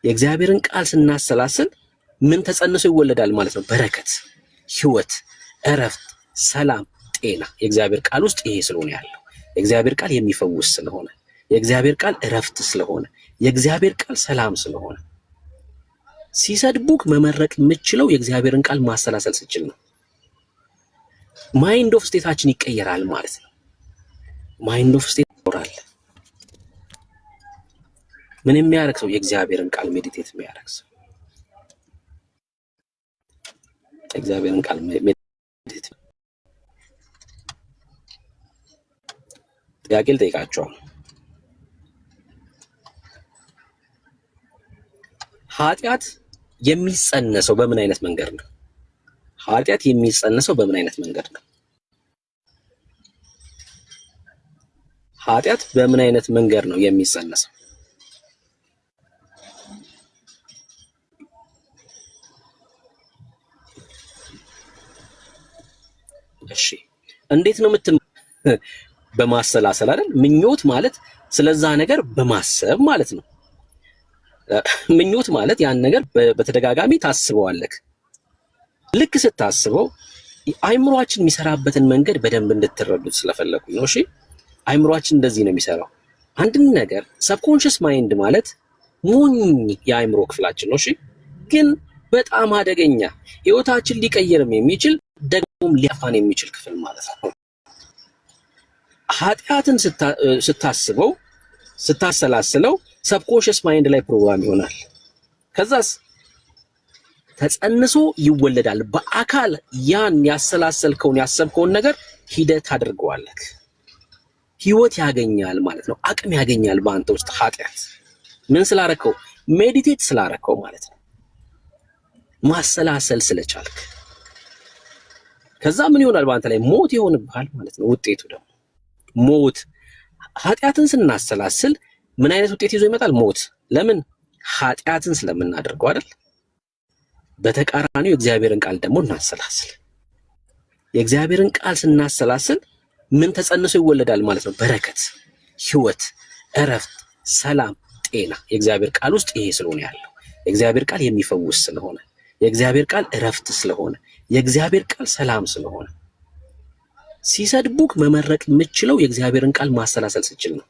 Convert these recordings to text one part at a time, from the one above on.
የእግዚአብሔርን ቃል ስናሰላስል ምን ተጸንሶ ይወለዳል ማለት ነው? በረከት፣ ህይወት፣ እረፍት፣ ሰላም፣ ጤና። የእግዚአብሔር ቃል ውስጥ ይሄ ስለሆነ ያለው የእግዚአብሔር ቃል የሚፈውስ ስለሆነ፣ የእግዚአብሔር ቃል እረፍት ስለሆነ፣ የእግዚአብሔር ቃል ሰላም ስለሆነ ሲሰድቡክ መመረቅ የምችለው የእግዚአብሔርን ቃል ማሰላሰል ስችል ነው። ማይንድ ኦፍ ስቴታችን ይቀየራል ማለት ነው። ማይንድ ኦፍ ስቴት ይኖራል። ምን የሚያደርግ ሰው? የእግዚአብሔርን ቃል ሜዲቴት የሚያደርግ ሰው የእግዚአብሔርን ቃል ሜዲቴት። ጥያቄ ልጠይቃቸው። ኃጢአት የሚጸነሰው በምን አይነት መንገድ ነው? ኃጢአት የሚጸነሰው በምን አይነት መንገድ ነው? ኃጢአት በምን አይነት መንገድ ነው የሚጸነሰው? እሺ እንዴት ነው በማሰላሰል አይደል? ምኞት ማለት ስለዛ ነገር በማሰብ ማለት ነው። ምኞት ማለት ያን ነገር በተደጋጋሚ ታስበዋለህ። ልክ ስታስበው አይምሮአችን የሚሰራበትን መንገድ በደንብ እንድትረዱት ስለፈለኩኝ ነው። እሺ አይምሮአችን እንደዚህ ነው የሚሰራው። አንድን ነገር ሰብኮንሺየስ ማይንድ ማለት ሞኝ የአይምሮ ክፍላችን ነው። እሺ ግን በጣም አደገኛ ህይወታችን ሊቀየርም የሚችል ደግሞም ሊያፋን የሚችል ክፍል ማለት ነው። ኃጢአትን ስታስበው ስታሰላስለው ሰብኮንሺየስ ማይንድ ላይ ፕሮግራም ይሆናል። ከዛስ ተጸንሶ ይወለዳል። በአካል ያን ያሰላሰልከውን ያሰብከውን ነገር ሂደት አድርገዋለህ። ህይወት ያገኛል ማለት ነው። አቅም ያገኛል በአንተ ውስጥ ኃጢአት ምን ስላረከው? ሜዲቴት ስላረከው ማለት ነው። ማሰላሰል ስለቻልክ ከዛ ምን ይሆናል? በአንተ ላይ ሞት ይሆንብሃል ማለት ነው። ውጤቱ ደግሞ ሞት። ኃጢአትን ስናሰላስል ምን አይነት ውጤት ይዞ ይመጣል? ሞት። ለምን? ኃጢአትን ስለምናደርገው አይደል? በተቃራኒው የእግዚአብሔርን ቃል ደግሞ እናሰላስል። የእግዚአብሔርን ቃል ስናሰላስል ምን ተጸንሶ ይወለዳል ማለት ነው? በረከት፣ ህይወት፣ እረፍት፣ ሰላም፣ ጤና። የእግዚአብሔር ቃል ውስጥ ይሄ ስለሆነ ያለው የእግዚአብሔር ቃል የሚፈውስ ስለሆነ፣ የእግዚአብሔር ቃል እረፍት ስለሆነ፣ የእግዚአብሔር ቃል ሰላም ስለሆነ ሲሰድቡክ መመረቅ የምችለው የእግዚአብሔርን ቃል ማሰላሰል ስችል ነው።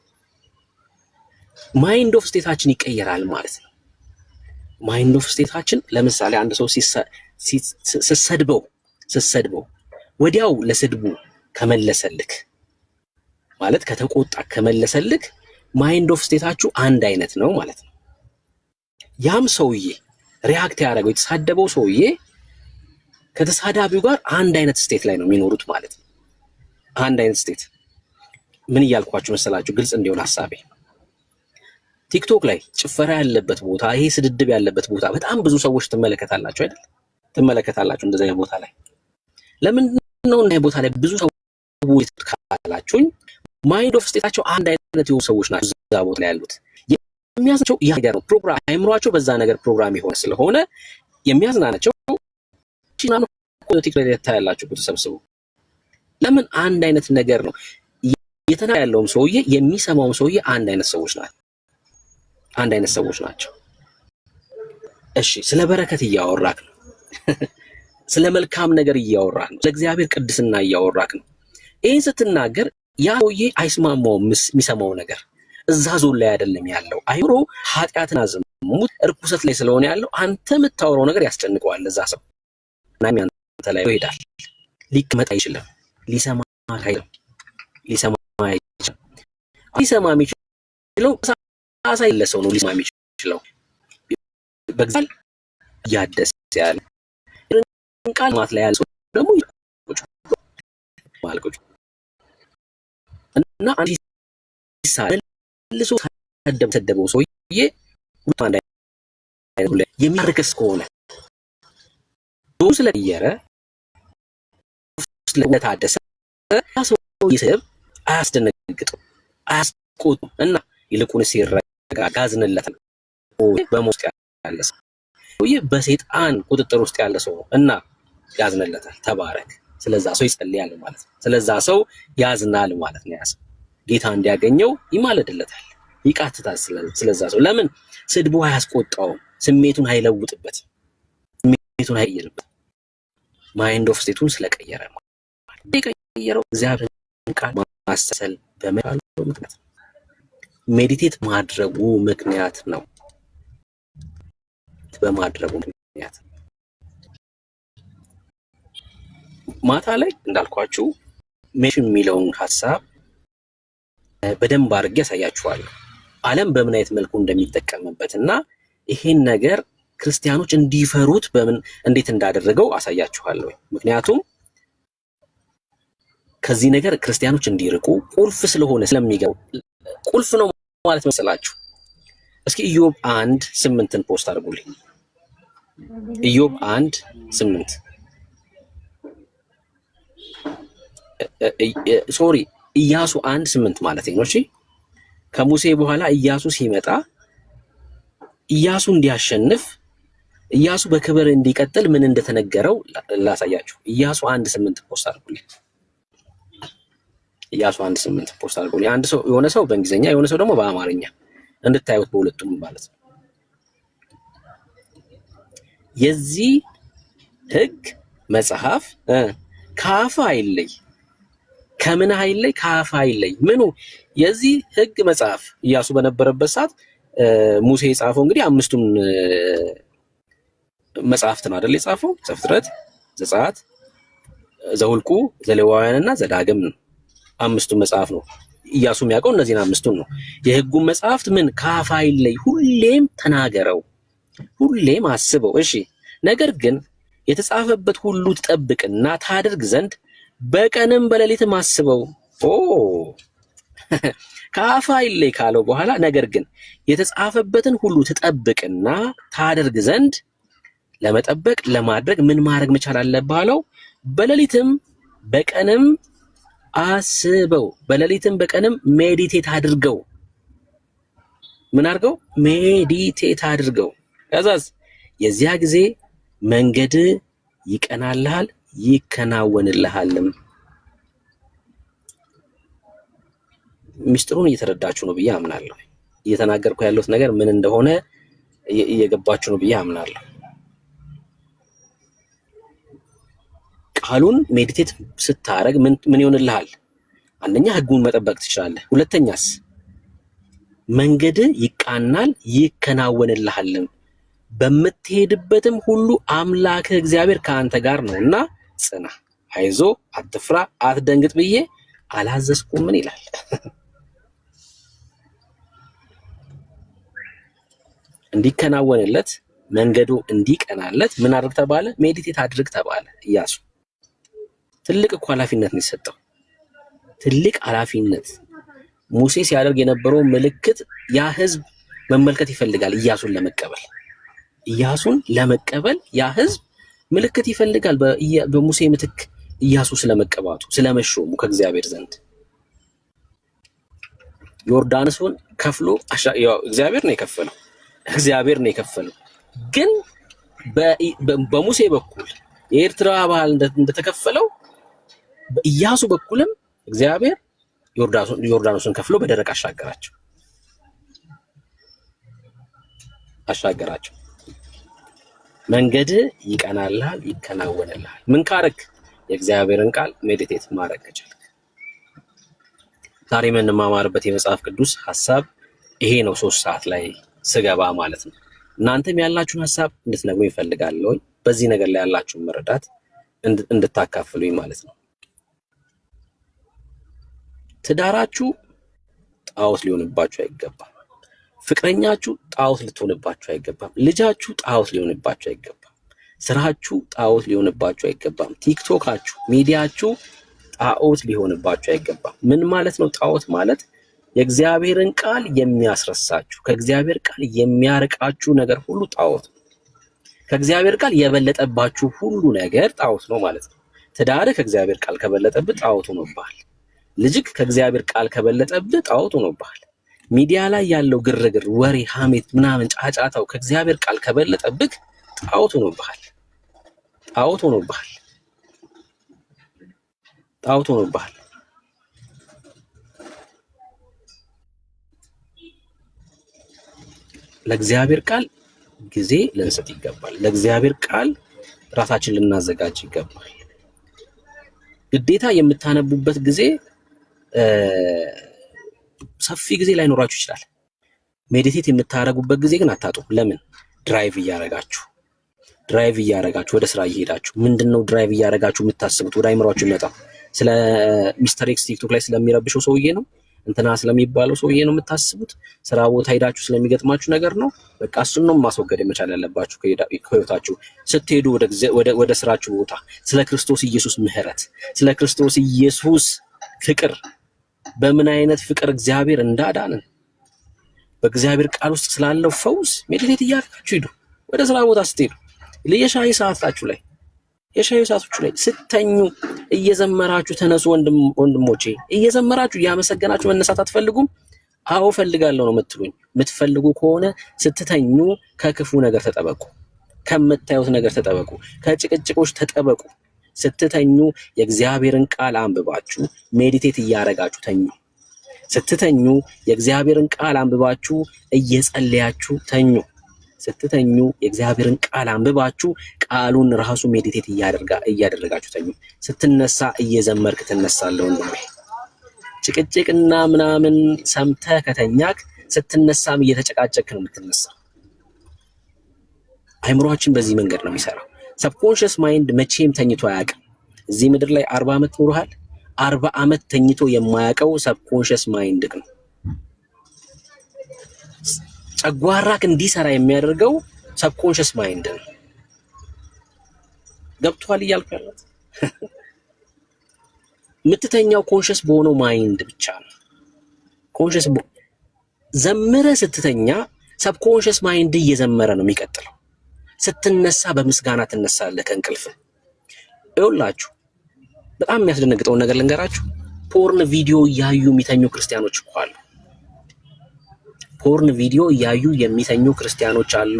ማይንድ ኦፍ ስቴታችን ይቀየራል ማለት ነው። ማይንድ ኦፍ ስቴታችን ለምሳሌ አንድ ሰው ስትሰድበው ወዲያው ለስድቡ ከመለሰልክ ማለት ከተቆጣ ከመለሰልክ ማይንድ ኦፍ ስቴታችሁ አንድ አይነት ነው ማለት ነው። ያም ሰውዬ ሪያክት ያደረገው የተሳደበው ሰውዬ ከተሳዳቢው ጋር አንድ አይነት ስቴት ላይ ነው የሚኖሩት ማለት ነው። አንድ አይነት ስቴት። ምን እያልኳችሁ መሰላችሁ? ግልጽ እንዲሆን ሐሳቤ ቲክቶክ ላይ ጭፈራ ያለበት ቦታ፣ ይሄ ስድድብ ያለበት ቦታ በጣም ብዙ ሰዎች ትመለከታላችሁ አይደል? ትመለከታላችሁ እንደዛ ቦታ ላይ። ለምንድን ነው እንደዚህ ቦታ ላይ ብዙ ሰዎች ካላችሁኝ፣ ማይንድ ኦፍ ስቴታቸው አንድ አይነት የሆኑ ሰዎች ናቸው እዛ ቦታ ላይ ያሉት። የሚያዝናቸው ያ ነገር ነው። ፕሮግራም አይምሯቸው በዛ ነገር ፕሮግራም የሆነ ስለሆነ የሚያዝናናቸው ቺናኑ ቲክቶክ ላይ ታያላችሁ ተሰብስበው። ለምን? አንድ አይነት ነገር ነው የተና ያለውም ሰውዬ የሚሰማውም ሰውዬ አንድ አይነት ሰዎች ናቸው። አንድ አይነት ሰዎች ናቸው። እሺ ስለ በረከት እያወራክ ነው። ስለ መልካም ነገር እያወራክ ነው። ስለ እግዚአብሔር ቅድስና እያወራክ ነው። ይሄን ስትናገር ያ ሰውዬ አይስማማውም። የሚሰማው ነገር እዛ ዞን ላይ አይደለም ያለው። አይምሮ ኃጢአትን አዝሙት እርኩሰት ላይ ስለሆነ ያለው አንተ የምታወራው ነገር ያስጨንቀዋል እዛ ሰው እና አንተ ላይ ይሄዳል። ሊቀመጥ አይችልም። ሊሰማ አይችልም። ሊሰማ የሚችለው አሳይ ለሰው ነው ሊሰማ የሚችለው። በግዛል ያደስ ያለ ቃል ማት ላይ ያለ ሰው ደግሞ ማልቆጭ እና አንዲ ሳይል ልሶ ተደበው ሰውዬ አንድ አይነት የሚያርከስ ከሆነ ዶም ስለየረ ስለታደሰ ሰው ይስብ አያስደነግጥም፣ አያስቆጥም እና ይልቁንስ ይረጋጋ፣ ያዝንለታል። በሞት ያለ ሰው በሰይጣን ቁጥጥር ውስጥ ያለ ሰው እና ያዝንለታል። ተባረክ። ስለዛ ሰው ይጸልያል ማለት ነው። ስለዛ ሰው ያዝናል ማለት ነው። ያሰው ጌታ እንዲያገኘው ይማለድለታል፣ ይቃትታል ስለዛ ሰው። ለምን? ስድቡ አያስቆጣውም፣ ስሜቱን አይለውጥበት፣ ስሜቱን አይቀይርበት። ማይንድ ኦፍ ስቴቱን ስለቀየረ ነው። የቀየረው እግዚአብሔርን ቃል ማሰል በመቻሉ ምክንያት ነው። ሜዲቴት ማድረጉ ምክንያት ነው። በማድረጉ ምክንያት ማታ ላይ እንዳልኳችሁ ሜሽን የሚለውን ሐሳብ በደንብ አድርጌ ያሳያችኋለሁ። ዓለም በምን አይነት መልኩ እንደሚጠቀምበት እና ይሄን ነገር ክርስቲያኖች እንዲፈሩት በምን እንዴት እንዳደረገው አሳያችኋለሁ። ምክንያቱም ከዚህ ነገር ክርስቲያኖች እንዲርቁ ቁልፍ ስለሆነ ስለሚገቡ ቁልፍ ነው ማለት መሰላችሁ። እስኪ ኢዮብ 1:8 ፖስት አድርጉልኝ። ኢዮብ 1:8 ሶሪ ኢያሱ 1:8 ማለት ነው። እሺ ከሙሴ በኋላ ኢያሱ ሲመጣ ኢያሱ እንዲያሸንፍ ኢያሱ በክብር እንዲቀጥል ምን እንደተነገረው ላሳያችሁ። ኢያሱ 1:8 ፖስት አድርጉልኝ። ኢያሱ 1:8 ፖስት አድርጉልኝ። አንድ ሰው የሆነ ሰው በእንግሊዝኛ የሆነ ሰው ደግሞ በአማርኛ እንድታዩት በሁለቱም ማለት ነው። የዚህ ሕግ መጽሐፍ ከአፍ አይለይ፣ ከምን አይለይ? ከአፍ አይለይ። ምኑ? የዚህ ሕግ መጽሐፍ ኢያሱ በነበረበት ሰዓት ሙሴ የጻፈው እንግዲህ አምስቱን መጽሐፍት ነው አይደል የጻፈው? ዘፍጥረት፣ ዘጸአት፣ ዘሁልቁ፣ ዘሌዋውያንና ዘዳግም ነው። አምስቱን መጽሐፍ ነው ኢያሱ የሚያውቀው፣ እነዚህን አምስቱን ነው። የሕጉን መጽሐፍት ምን? ከአፍ አይለይ፣ ሁሌም ተናገረው፣ ሁሌም አስበው። እሺ ነገር ግን የተጻፈበት ሁሉ ትጠብቅና ታደርግ ዘንድ በቀንም በሌሊትም አስበው። ከአፍ አይለይ ካለው በኋላ ነገር ግን የተጻፈበትን ሁሉ ትጠብቅና ታደርግ ዘንድ ለመጠበቅ ለማድረግ ምን ማድረግ መቻል አለብህ አለው። በሌሊትም በቀንም አስበው። በሌሊትም በቀንም ሜዲቴት አድርገው። ምን አድርገው? ሜዲቴት አድርገው። ከዛስ የዚያ ጊዜ መንገድ ይቀናልሃል ይከናወንልሃልም። ሚስጥሩን እየተረዳችሁ ነው ብዬ አምናለሁ። እየተናገርኩ ያለሁት ነገር ምን እንደሆነ እየገባችሁ ነው ብዬ አምናለሁ። ቃሉን ሜዲቴት ስታረግ ምን ይሆንልሃል? አንደኛ ሕጉን መጠበቅ ትችላለህ። ሁለተኛስ መንገድ ይቃናል ይከናወንልሃልም። በምትሄድበትም ሁሉ አምላክህ እግዚአብሔር ከአንተ ጋር ነውና ጽና፣ አይዞ፣ አትፍራ፣ አትደንግጥ ብዬ አላዘዝኩም? ምን ይላል? እንዲከናወንለት መንገዱ እንዲቀናለት ምን አድርግ ተባለ? ሜዲቴት አድርግ ተባለ። ኢያሱ ትልቅ እኮ ኃላፊነት ነው የሰጠው። ትልቅ ኃላፊነት። ሙሴ ሲያደርግ የነበረው ምልክት ያ ህዝብ መመልከት ይፈልጋል። ኢያሱን ለመቀበል ያ ህዝብ ምልክት ይፈልጋል። በሙሴ ምትክ ኢያሱ ስለመቀባቱ ስለመሾሙ ከእግዚአብሔር ዘንድ ዮርዳኖስን ከፍሎ እግዚአብሔር ነው የከፈለው። ግን በሙሴ በኩል የኤርትራ ባህል እንደተከፈለው በኢያሱ በኩልም እግዚአብሔር ዮርዳኖስን ከፍሎ በደረቅ አሻገራቸው። መንገድ ይቀናልሃል ይከናወንልሃል። ምን ካረክ? የእግዚአብሔርን ቃል ሜዲቴት ማድረግ ከቻልክ። ዛሬ የምንማማርበት የመጽሐፍ ቅዱስ ሐሳብ ይሄ ነው። 3 ሰዓት ላይ ስገባ ማለት ነው። እናንተም ያላችሁን ሐሳብ እንድትነግሩኝ እፈልጋለሁ። በዚህ ነገር ላይ ያላችሁን መረዳት እንድታካፍሉኝ ማለት ነው። ትዳራችሁ ጣዖት ሊሆንባችሁ አይገባም። ፍቅረኛችሁ ጣዖት ልትሆንባችሁ አይገባም። ልጃችሁ ጣዖት ሊሆንባችሁ አይገባም። ስራችሁ ጣዖት ሊሆንባችሁ አይገባም። ቲክቶካችሁ፣ ሚዲያችሁ ጣዖት ሊሆንባችሁ አይገባም። ምን ማለት ነው? ጣዖት ማለት የእግዚአብሔርን ቃል የሚያስረሳችሁ፣ ከእግዚአብሔር ቃል የሚያርቃችሁ ነገር ሁሉ ጣዖት ነው። ከእግዚአብሔር ቃል የበለጠባችሁ ሁሉ ነገር ጣዖት ነው ማለት ነው። ትዳርህ ከእግዚአብሔር ቃል ከበለጠብህ ጣዖት ሆኖብሃል። ልጅክ ከእግዚአብሔር ቃል ከበለጠብህ ጣዖት ሆኖብሃል። ሚዲያ ላይ ያለው ግርግር፣ ወሬ፣ ሐሜት፣ ምናምን ጫጫታው ከእግዚአብሔር ቃል ከበለጠብህ ጣዖት ሆኖብሃል። ለእግዚአብሔር ቃል ጊዜ ልንሰጥ ይገባል። ለእግዚአብሔር ቃል ራሳችን ልናዘጋጅ ይገባል። ግዴታ የምታነቡበት ጊዜ ሰፊ ጊዜ ላይኖራችሁ ይችላል። ሜዲቴት የምታረጉበት ጊዜ ግን አታጡም። ለምን? ድራይቭ እያረጋችሁ ወደ ስራ እየሄዳችሁ ምንድነው ድራይቭ እያረጋችሁ የምታስቡት? ወደ አይምሯችሁ ይመጣ ስለ ሚስተር ኤክስ ቲክቶክ ላይ ስለሚረብሸው ሰውዬ ነው፣ እንትና ስለሚባለው ሰውዬ ነው የምታስቡት? ስራ ቦታ ሄዳችሁ ስለሚገጥማችሁ ነገር ነው? በቃ እሱን ነው ማስወገድ መቻል ያለባችሁ ከህይወታችሁ። ስትሄዱ ወደ ስራችሁ ቦታ ስለ ክርስቶስ ኢየሱስ ምህረት፣ ስለ ክርስቶስ ኢየሱስ ፍቅር፣ በምን አይነት ፍቅር እግዚአብሔር እንዳዳነን፣ በእግዚአብሔር ቃል ውስጥ ስላለው ፈውስ ሜዲቴት እያደረጋችሁ ሂዱ። ወደ ስራ ቦታ ስትሄዱ የሻይ ሰዓታችሁ ላይ ሰዓቶቹ ላይ ስተኙ እየዘመራችሁ ተነሱ። ወንድሞቼ እየዘመራችሁ እያመሰገናችሁ መነሳት አትፈልጉም? አዎ ፈልጋለሁ ነው የምትሉኝ። የምትፈልጉ ከሆነ ስትተኙ ከክፉ ነገር ተጠበቁ፣ ከምታዩት ነገር ተጠበቁ፣ ከጭቅጭቆች ተጠበቁ። ስትተኙ የእግዚአብሔርን ቃል አንብባችሁ ሜዲቴት እያረጋችሁ ተኙ። ስትተኙ የእግዚአብሔርን ቃል አንብባችሁ እየጸለያችሁ ተኙ። ስትተኙ የእግዚአብሔርን ቃል አንብባችሁ ቃሉን ራሱ ሜዲቴት እያደረጋችሁ ተኙ። ስትነሳ እየዘመርክ ትነሳለህ ወንድሜ። ጭቅጭቅና ምናምን ሰምተህ ከተኛክ ስትነሳም እየተጨቃጨክ ነው የምትነሳው። አይምሮአችን በዚህ መንገድ ነው የሚሰራው። ሰብኮንሽስ ማይንድ መቼም ተኝቶ አያውቅም። እዚህ ምድር ላይ 40 ዓመት ኖርሃል። 40 ዓመት ተኝቶ የማያውቀው ሰብኮንሽስ ማይንድ ነው። ጨጓራክ እንዲሰራ የሚያደርገው ሰብኮንሽስ ማይንድ ነው። ገብቷል እያልኩ ያለው? የምትተኛው ኮንሽስ በሆነው ማይንድ ብቻ ነው። ኮንሽስ ዘምረ ስትተኛ ሰብኮንሽስ ማይንድ እየዘመረ ነው የሚቀጥለው። ስትነሳ በምስጋና ትነሳለህ ከእንቅልፍ። ይኸውላችሁ በጣም የሚያስደነግጠውን ነገር ልንገራችሁ። ፖርን ቪዲዮ እያዩ የሚተኙ ክርስቲያኖች እኮ አሉ። ፖርን ቪዲዮ እያዩ የሚተኙ ክርስቲያኖች አሉ።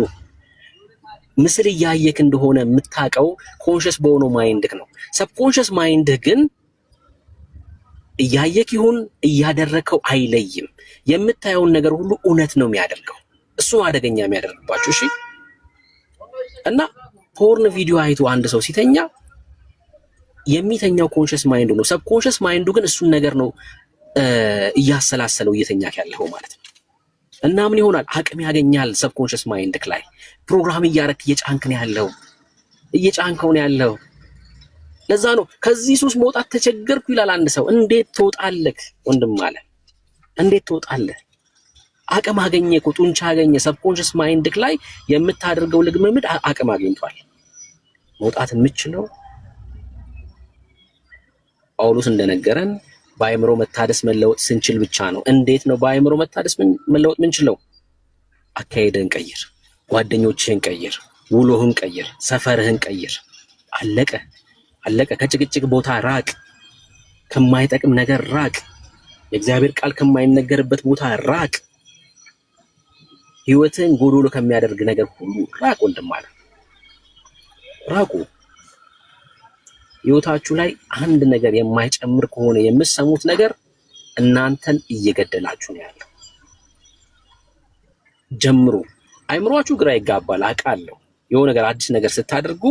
ምስል እያየክ እንደሆነ የምታውቀው ኮንሽስ በሆነው ማይንድክ ነው። ሰብኮንሽስ ማይንድህ ግን እያየክ ይሁን እያደረከው አይለይም። የምታየውን ነገር ሁሉ እውነት ነው የሚያደርገው። እሱ አደገኛ የሚያደርግባችሁ። እሺ። እና ፖርን ቪዲዮ አይቶ አንድ ሰው ሲተኛ የሚተኛው ኮንሽስ ማይንዱ ነው። ሰብኮንሽስ ማይንዱ ግን እሱን ነገር ነው እያሰላሰለው እየተኛክ ያለው ማለት ነው። እና ምን ይሆናል? አቅም ያገኛል። ሰብኮንሽስ ማይንድክ ላይ ፕሮግራም እያረክ እየጫንከው ነው ያለው። ለዛ ነው ከዚህ ሱስ መውጣት ተቸገርኩ ይላል አንድ ሰው። እንዴት ትወጣለህ ወንድም አለ? እንዴት ትወጣለህ? አቅም አገኘ እኮ፣ ጡንቻ አገኘ። ሰብኮንሽስ ማይንድክ ላይ የምታደርገው ልምምድ አቅም አግኝቷል። መውጣት የምችለው ጳውሎስ እንደነገረን በአይምሮ መታደስ መለወጥ ስንችል ብቻ ነው። እንዴት ነው በአይምሮ መታደስ መለወጥ ምንችለው? አካሄድህን ቀይር፣ ጓደኞችህን ቀይር፣ ውሎህን ቀይር፣ ሰፈርህን ቀይር። አለቀ። ከጭቅጭቅ ቦታ ራቅ፣ ከማይጠቅም ነገር ራቅ፣ የእግዚአብሔር ቃል ከማይነገርበት ቦታ ራቅ፣ ህይወትን ጎዶሎ ከሚያደርግ ነገር ሁሉ ራቅ። ወንድም አለ ራቁ። ህይወታችሁ ላይ አንድ ነገር የማይጨምር ከሆነ የምትሰሙት ነገር እናንተን እየገደላችሁ ነው ያለው። ጀምሩ። አይምሯችሁ ግራ ይጋባል አውቃለሁ። የሆነ ነገር አዲስ ነገር ስታደርጉ፣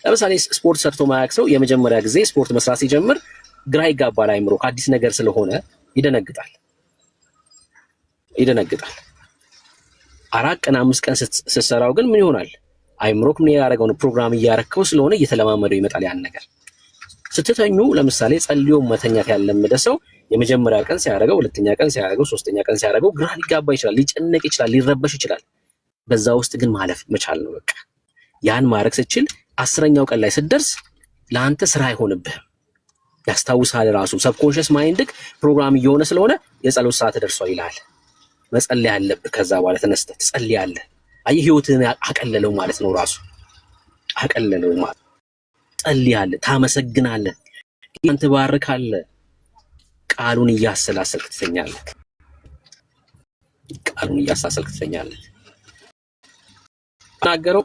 ለምሳሌ ስፖርት ሰርቶ ማያውቅ ሰው የመጀመሪያ ጊዜ ስፖርት መስራት ሲጀምር ግራ ይጋባል። አይምሮ አዲስ ነገር ስለሆነ ይደነግጣል። 4 ቀን 5 ቀን ስትሰራው ግን ምን ይሆናል? አይምሮክ ምን ያደርገው ነው? ፕሮግራም እያረከው ስለሆነ እየተለማመደው ይመጣል ያን ነገር። ስትተኙ ለምሳሌ ጸልዮ መተኛት ያለመደ ሰው የመጀመሪያ ቀን ሲያደርገው፣ ሁለተኛ ቀን ሲያደርገው፣ ሶስተኛ ቀን ሲያደርገው ግራ ሊጋባ ይችላል፣ ሊጨነቅ ይችላል፣ ሊረበሽ ይችላል። በዛ ውስጥ ግን ማለፍ መቻል ነው በቃ። ያን ማድረግ ስትችል 10ኛው ቀን ላይ ስትደርስ ለአንተ ስራ አይሆንብህም። ያስታውሳል ራሱ ሰብኮንሽስ ማይንድክ ፕሮግራም እየሆነ ስለሆነ የጸሎት ሰዓት ደርሷል ይላል። መጸለይ አለብህ። ከዛ በኋላ ተነስተህ ትጸልያለህ። አይ ህይወትን አቀለለው ማለት ነው። ራሱ አቀለለው ማለት ጸልያለህ፣ ታመሰግናለህ፣ ጌታን ትባርካለህ። ቃሉን እያሰላሰልክ ትተኛለህ። ተናገረው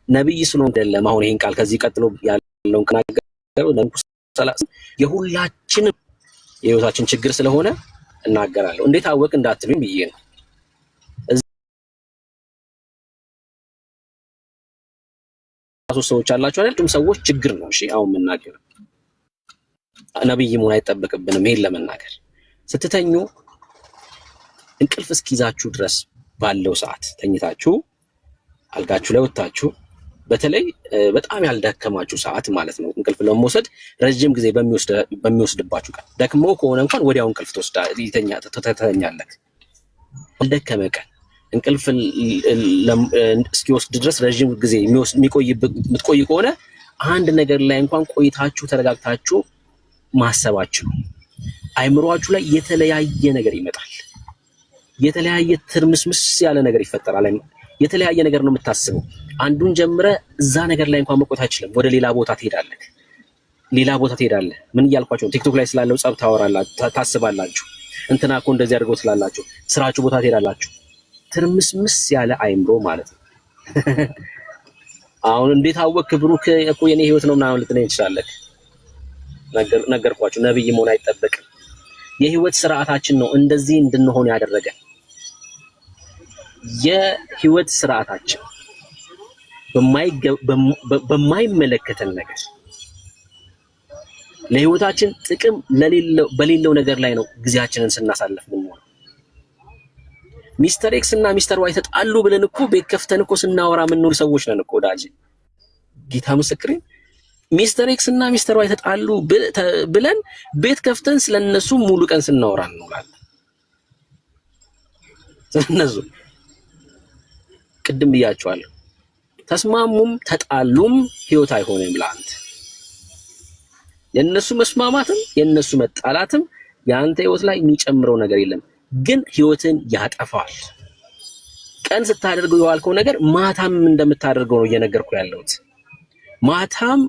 ነብይ ስለሆነ አይደለም። አሁን ይሄን ቃል ከዚህ ቀጥሎ ያለውን ከናገረው ነብዩ የሁላችንም የህይወታችን ችግር ስለሆነ እናገራለሁ። እንዴት አወቅ እንዳትሉኝ ብዬ ነው። 13 ሰዎች አላችሁ አይደል? ሰዎች ችግር ነው። እሺ አሁን መናገር ነብይ መሆን አይጠበቅብንም ይሄን ለመናገር። ስትተኙ እንቅልፍ እስኪይዛችሁ ድረስ ባለው ሰዓት ተኝታችሁ አልጋችሁ ላይ ወጣችሁ፣ በተለይ በጣም ያልደከማችሁ ሰዓት ማለት ነው። እንቅልፍ ለመውሰድ ረጅም ጊዜ በሚወስድባችሁ ቀን ደክሞ ከሆነ እንኳን ወዲያው እንቅልፍ ትተኛለህ። ያልደከመ ቀን እንቅልፍ እስኪወስድ ድረስ ረጅም ጊዜ የምትቆይ ከሆነ አንድ ነገር ላይ እንኳን ቆይታችሁ ተረጋግታችሁ ማሰባችሁ አይምሮአችሁ ላይ የተለያየ ነገር ይመጣል። የተለያየ ትርምስምስ ያለ ነገር ይፈጠራል። የተለያየ ነገር ነው የምታስበው። አንዱን ጀምረ እዛ ነገር ላይ እንኳን መቆየት አይችልም። ወደ ሌላ ቦታ ትሄዳለህ። ምን እያልኳችሁ? ቲክቶክ ላይ ስላለው ጸብ ታወራላችሁ፣ ታስባላችሁ። እንትና እኮ እንደዚህ አድርገው ስላላችሁ ስራችሁ ቦታ ትሄዳላችሁ። ትርምስምስ ያለ አይምሮ ማለት ነው። አሁን እንዴት አወክ ብሩክ እኮ የኔ ህይወት ነው ምናምን ልትለኝ ትችላለህ። ነገርኳችሁ። ነብይ መሆን አይጠበቅም። የህይወት ስርዓታችን ነው እንደዚህ እንድንሆን ያደረገን። የህይወት ስርዓታችን በማይመለከተን ነገር ለህይወታችን ጥቅም በሌለው ነገር ላይ ነው ጊዜያችንን ስናሳልፍ ምን ነው። ሚስተር ኤክስ እና ሚስተር ዋይ ተጣሉ ብለን እኮ ቤት ከፍተን እኮ ስናወራ የምንውል ሰዎች ነን እኮ ዳጂ። ጌታ ምስክሬ፣ ሚስተር ኤክስ እና ሚስተር ዋይ ተጣሉ ብለን ቤት ከፍተን ስለነሱ ሙሉ ቀን ስናወራ እንውላለን። ስለነሱ ቅድም ብያቸዋለሁ። ተስማሙም ተጣሉም ህይወት አይሆንም ለአንተ። የነሱ መስማማትም የነሱ መጣላትም የአንተ ህይወት ላይ የሚጨምረው ነገር የለም፣ ግን ህይወትን ያጠፋል። ቀን ስታደርገው የዋልከው ነገር ማታም እንደምታደርገው ነው እየነገርኩ ያለሁት። ማታም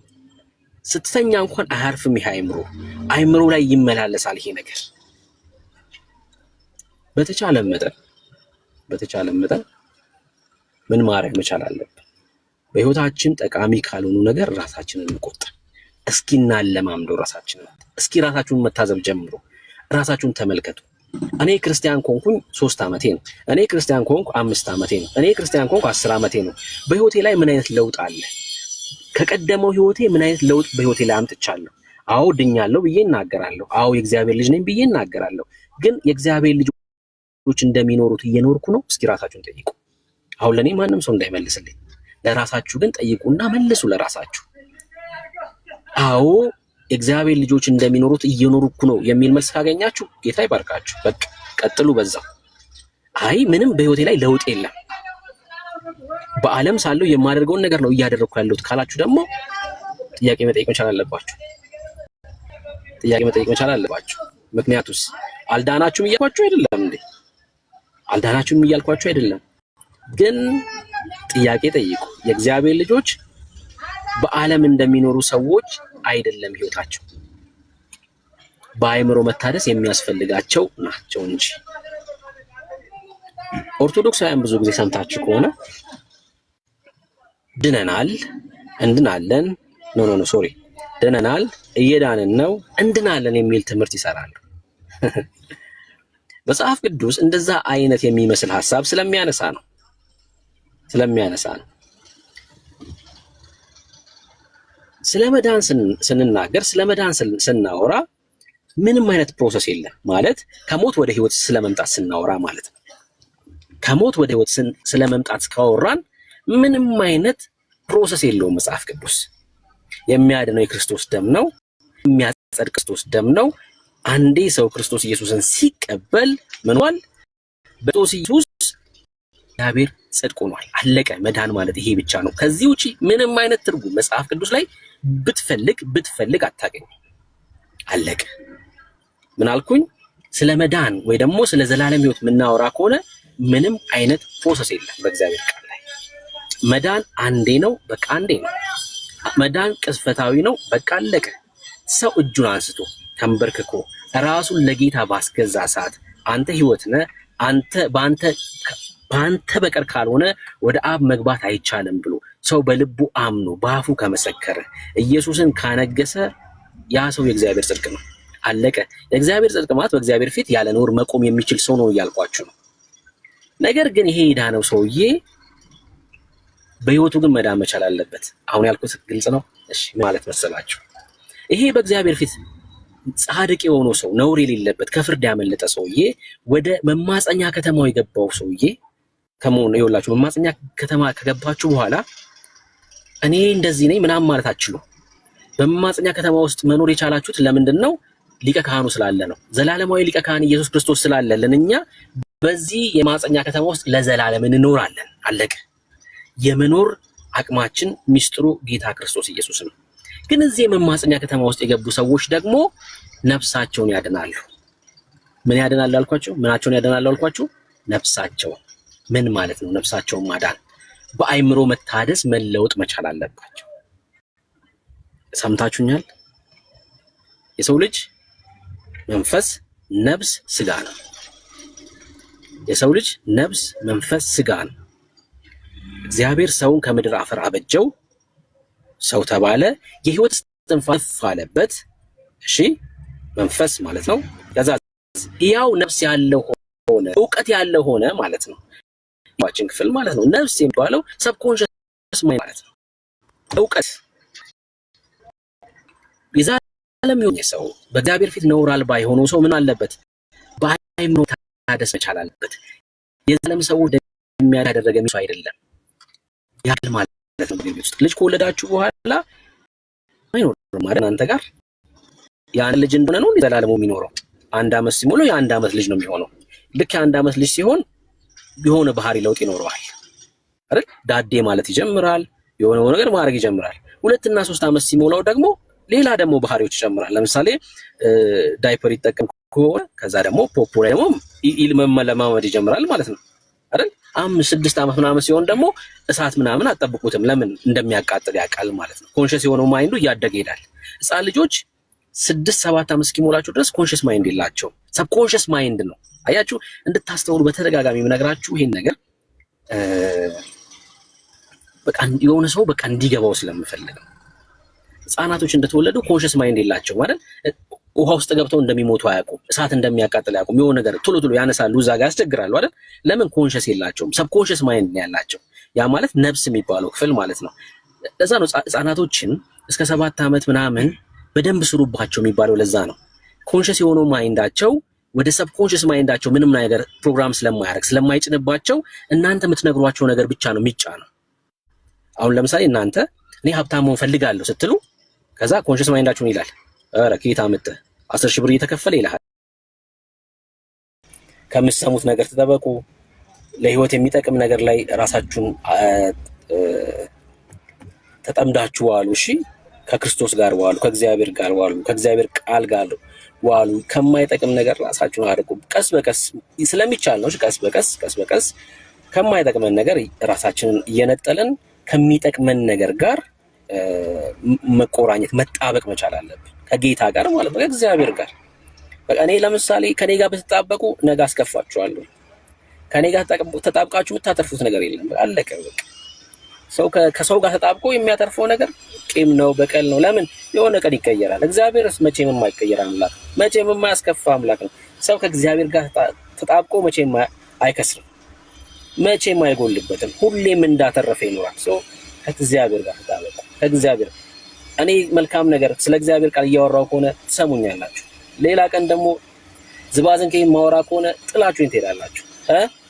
ስትተኛ እንኳን አያርፍም። ይሄ አይምሮ ላይ ይመላለሳል ይሄ ነገር። በተቻለ መጠን ምን ማድረግ መቻል አለብን? በህይወታችን ጠቃሚ ካልሆኑ ነገር ራሳችንን እንቆጥብ። ለማምደው ራሳችንን ራሳችሁን መታዘብ ጀምሩ። ራሳችሁን ተመልከቱ። እኔ ክርስቲያን ኮንኩኝ 3 ዓመቴ ነው። እኔ ክርስቲያን ኮንኩ 5 ዓመቴ ነው። እኔ ክርስቲያን ኮንኩ 10 ዓመቴ ነው። በህይወቴ ላይ ምን አይነት ለውጥ አለ? ከቀደመው ህይወቴ ምን አይነት ለውጥ በህይወቴ ላይ አምጥቻለሁ? አዎ ድኛለሁ ብዬ እናገራለሁ። አዎ የእግዚአብሔር ልጅ ነኝ ብዬ እናገራለሁ። ግን የእግዚአብሔር ልጆች እንደሚኖሩት እየኖርኩ ነው? እስኪ ራሳችሁን ጠይቁ። አሁን ለኔ ማንም ሰው እንዳይመልስልኝ፣ ለራሳችሁ ግን ጠይቁና መልሱ ለራሳችሁ። አዎ የእግዚአብሔር ልጆች እንደሚኖሩት እየኖርኩ ነው የሚል መልስ ካገኛችሁ ጌታ ይባርካችሁ። በቃ ቀጥሉ በዛው። አይ ምንም በህይወቴ ላይ ለውጥ የለም፣ በዓለም ሳለው የማደርገውን ነገር ነው እያደረኩ ያለሁት ካላችሁ ደግሞ ጥያቄ መጠየቅ መቻል አለባችሁ። ምክንያቱስ አልዳናችሁም እያልኳችሁ አይደለም እንዴ? አልዳናችሁም እያልኳችሁ አይደለም። ግን ጥያቄ ጠይቁ። የእግዚአብሔር ልጆች በዓለም እንደሚኖሩ ሰዎች አይደለም ህይወታቸው፣ በአእምሮ መታደስ የሚያስፈልጋቸው ናቸው እንጂ። ኦርቶዶክሳውያን ብዙ ጊዜ ሰምታችሁ ከሆነ ድነናል፣ እንድናለን፣ ድነናል፣ እየዳንን ነው፣ እንድናለን የሚል ትምህርት ይሰራሉ። መጽሐፍ ቅዱስ እንደዛ አይነት የሚመስል ሐሳብ ስለሚያነሳ ነው። ስለመዳን ስንናገር ስለመዳን ስናወራ ምንም አይነት ፕሮሰስ የለም ማለት ከሞት ወደ ህይወት ስለመምጣት ስናወራ ማለት ነው። ከሞት ወደ ህይወት ስለመምጣት ካወራን ምንም አይነት ፕሮሰስ የለውም። መጽሐፍ ቅዱስ የሚያድነው የክርስቶስ ደም ነው፣ የሚያጸድቅ ክርስቶስ ደም ነው። አንዴ ሰው ክርስቶስ ኢየሱስን ሲቀበል ምንዋል? በክርስቶስ ኢየሱስ እግዚአብሔር ጽድቅ ሆኗል። አለቀ። መዳን ማለት ይሄ ብቻ ነው። ከዚህ ውጪ ምንም አይነት ትርጉም መጽሐፍ ቅዱስ ላይ ብትፈልግ አታገኝ። አለቀ። ምን አልኩኝ? ስለ መዳን ወይ ደግሞ ስለ ዘላለም ህይወት የምናወራ ከሆነ ምንም አይነት ፕሮሰስ የለም በእግዚአብሔር ቃል ላይ። መዳን አንዴ ነው፣ በቃ አንዴ ነው። መዳን ቅጽበታዊ ነው፣ በቃ አለቀ። ሰው እጁን አንስቶ ተንበርክኮ ራሱን ለጌታ ባስገዛ ሰዓት አንተ ህይወት ነህ፣ በአንተ በቀር ካልሆነ ወደ አብ መግባት አይቻልም ብሎ ሰው በልቡ አምኖ በአፉ ከመሰከረ ኢየሱስን ካነገሰ ያ ሰው የእግዚአብሔር ጽድቅ ነው። አለቀ። የእግዚአብሔር ጽድቅ ማለት በእግዚአብሔር ፊት ያለ ነውር መቆም የሚችል ሰው ነው እያልኳችሁ ነው። ነገር ግን ይሄ የዳነው ሰውዬ በህይወቱ ግን መዳን መቻል አለበት። አሁን ያልኩት ግልጽ ነው? እሺ ማለት መሰላችሁ? ይሄ በእግዚአብሔር ፊት ጻድቅ የሆነው ሰው ነውር የሌለበት ከፍርድ ያመለጠ ሰውዬ ወደ መማፀኛ ከተማው የገባው ሰውዬ ከመሆኑ ይኸውላችሁ፣ መማፀኛ ከተማ ከገባችሁ በኋላ እኔ እንደዚህ ነኝ ምናምን ማለት አትችሉ። በመማፀኛ ከተማ ውስጥ መኖር የቻላችሁት ለምንድን ነው? ሊቀ ካህኑ ስላለ ነው። ዘላለማዊ ሊቀ ካህን ኢየሱስ ክርስቶስ ስላለልን እኛ በዚህ የመማፀኛ ከተማ ውስጥ ለዘላለም እንኖራለን። አለቀ። የመኖር አቅማችን ሚስጥሩ ጌታ ክርስቶስ ኢየሱስ ነው። ግን እዚህ የመማፀኛ ከተማ ውስጥ የገቡ ሰዎች ደግሞ ነፍሳቸውን ያድናሉ። ምን ያድናሉ አልኳችሁ? ምናቸውን ያድናሉ አልኳችሁ? ነፍሳቸው። ምን ማለት ነው ነፍሳቸውን ማዳን? በአይምሮ መታደስ መለወጥ መቻል አለባቸው። ሰምታችሁኛል? የሰው ልጅ መንፈስ፣ ነፍስ፣ ስጋ ነው። የሰው ልጅ ነፍስ፣ መንፈስ፣ ስጋ ነው። እግዚአብሔር ሰውን ከምድር አፈር አበጀው፣ ሰው ተባለ፣ የህይወት እስትንፋስ አለበት። እሺ መንፈስ ማለት ነው። ከዛ ያው ነፍስ ያለው ሆነ፣ ዕውቀት ያለው ሆነ ማለት ነው። ዋችን ክፍል ማለት ነው። ነፍስ የሚባለው ሰብኮንሽስ ማለት ነው። ዕውቀት የዛለም የሆነ ሰው በእግዚአብሔር ፊት ነውር አልባ የሆነው ሰው ምን አለበት? በአይምሮ መታደስ መቻል አለበት። የዛለም ሰው የሚያደርገ ሰው አይደለም ያል ማለት ነው። ልጅ ከወለዳችሁ በኋላ አይኖርም ማለት እናንተ ጋር ያን ልጅ እንደሆነ ነው ዘላለሙ የሚኖረው። 1 ዓመት ሲሞላው የ1 ዓመት ልጅ ነው የሚሆነው። ልክ የ1 ዓመት ልጅ ሲሆን የሆነ ባህሪ ለውጥ ይኖረዋል አይደል? ዳዴ ማለት ይጀምራል፣ የሆነ ነገር ማድረግ ይጀምራል። 2 እና 3 ዓመት ሲሞላው ደግሞ ሌላ ደግሞ ባህሪዎች ይጀምራል። ለምሳሌ ዳይፐር ይጠቀም ከሆነ ከዛ ደግሞ ፖፖ ላይ ደግሞ መለማመድ ይጀምራል ማለት ነው አይደል? 5-6 ዓመት ምናምን ሲሆን ደግሞ እሳት ምናምን አጠብቁትም፣ ለምን እንደሚያቃጥል ያውቃል ማለት ነው። ኮንሽስ የሆነው ማይንዱ እያደገ ይሄዳል። ህፃን ልጆች 6-7 ዓመት እስኪሞላቸው ድረስ ኮንሽስ ማይንድ የላቸውም። ሰብኮንሽስ ማይንድ ነው። አያችሁ፣ እንድታስተውሉ በተደጋጋሚ የምነግራችሁ ይሄን ነገር በቃ የሆነ ሰው በቃ እንዲገባው ስለምፈልግ ነው። ህፃናቶች እንደተወለዱ ኮንሽስ ማይንድ የላቸውም ማለት ውሃ ውስጥ ገብተው እንደሚሞቱ አያውቁም። እሳት እንደሚያቃጥል አያውቁም። የሆነ ነገር ቶሎ ያነሳሉ፣ እዛ ጋር ያስቸግራሉ አይደል? ለምን? ኮንሽስ የላቸውም። ሰብኮንሽስ ማይንድ ነው ያላቸው። ያ ማለት ነፍስ የሚባለው ክፍል ማለት ነው። ለዛ ነው ህፃናቶችን እስከ 7 ዓመት ምናምን በደንብ ስሩባቸው የሚባለው። ለዛ ነው ኮንሽስ የሆነው ማይንዳቸው ወደ ሰብኮንሽስ ማይንዳቸው ምንም ነገር ፕሮግራም ስለማያደርግ ስለማይጭንባቸው እናንተ የምትነግሯቸው ነገር ብቻ ነው የሚጫነው። አሁን ለምሳሌ እናንተ እኔ ሀብታም መሆን ፈልጋለሁ ስትሉ ከዛ ኮንሽስ ማይንዳችሁን ይላል ኧረ ከየት አመጣህ 10 ሺህ ብር እየተከፈለ ይልሃል። ከምትሰሙት ነገር ተጠበቁ። ለህይወት የሚጠቅም ነገር ላይ ራሳችሁን ተጠምዳችሁ ዋሉ። እሺ ከክርስቶስ ጋር ዋሉ፣ ከእግዚአብሔር ጋር ዋሉ፣ ከእግዚአብሔር ቃል ጋር ዋሉ። ከማይጠቅም ነገር ራሳችሁን አርቁ። ቀስ በቀስ ስለሚቻል ነው። ቀስ በቀስ ከማይጠቅመን ነገር ራሳችንን እየነጠልን ከሚጠቅመን ነገር ጋር መቆራኘት መጣበቅ መቻል አለብን። ከጌታ ጋር ማለት ነው፣ ከእግዚአብሔር ጋር። በቃ እኔ ለምሳሌ ከኔ ጋር ብትጣበቁ ነገ አስከፋችኋለሁ። ከኔ ጋር ተጣብቃችሁ የምታተርፉት ነገር የለም። አለቀ በቃ። ሰው ከሰው ጋር ተጣብቆ የሚያተርፈው ነገር ቂም ነው፣ በቀል ነው። ለምን? የሆነ ቀን ይቀየራል። እግዚአብሔርስ መቼም የማይቀየር አምላክ፣ መቼም የማያስከፋ አምላክ ነው። ሰው ከእግዚአብሔር ጋር ተጣብቆ መቼም አይከስርም፣ መቼም አይጎልበትም። ሁሌም እንዳተረፈ ይኖራል። ሰው ከእግዚአብሔር ጋር ተጣበቁ። ከእግዚአብሔር እኔ መልካም ነገር ስለ እግዚአብሔር ቃል እያወራው ከሆነ ትሰሙኛላችሁ። ሌላ ቀን ደግሞ ዝባዝንኬ ማወራ ከሆነ ጥላችሁኝ ትሄዳላችሁ።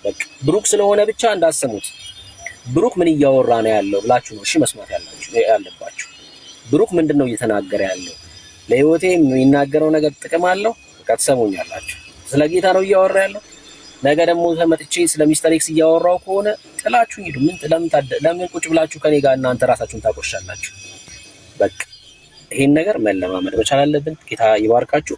በቃ ብሩክ ስለሆነ ብቻ እንዳሰሙት ብሩክ ምን እያወራ ነው ያለው ብላችሁ ነው እሺ መስማት ያለባችሁ። ብሩክ ምንድነው እየተናገረ ያለው? ለህይወቴ የሚናገረው ነገር ጥቅም አለው? በቃ ትሰሙኛላችሁ። ስለ ጌታ ነው እያወራ ያለው። ነገ ደግሞ ተመጥቼ ስለ ሚስተር ኤክስ እያወራው ከሆነ ጥላችሁ ሂዱ። ለምን ቁጭ ብላችሁ ከኔ ጋር እናንተ ራሳችሁን ታቆሻላችሁ? በቃ ይሄን ነገር መለማመድ መቻል አለብን። ጌታ ይባርካችሁ።